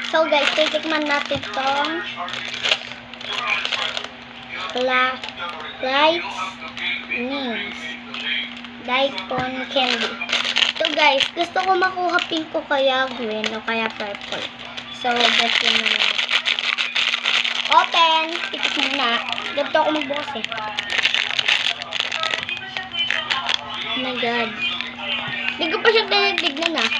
So guys, titikman natin tong light nings daikon candy. So guys, gusto ko makuha pink o kaya green o kaya purple. So, guess yun na natin. Open! Titikman na. Ganito ako magbukas eh. Oh my god. Hindi ko pa siya tinitignan ah.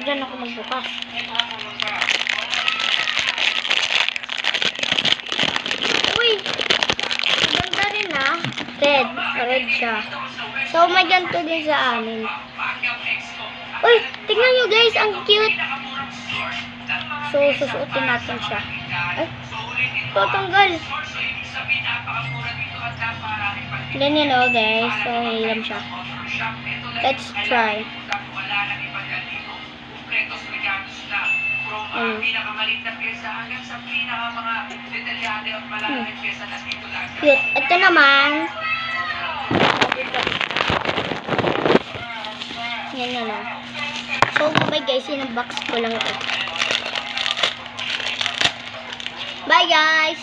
Diyan ako magbukas. Uy! Maganda rin ah. Red siya. So, may ganito din sa amin. Uy! Tignan nyo guys, ang cute! So, susuotin natin siya. Ay! Tatanggal! Ganyan o guys. So, hiram siya. Let's try. Cute. Ito naman. Yan na lang. So, bye guys. Sinunbox ko lang ito. Bye guys!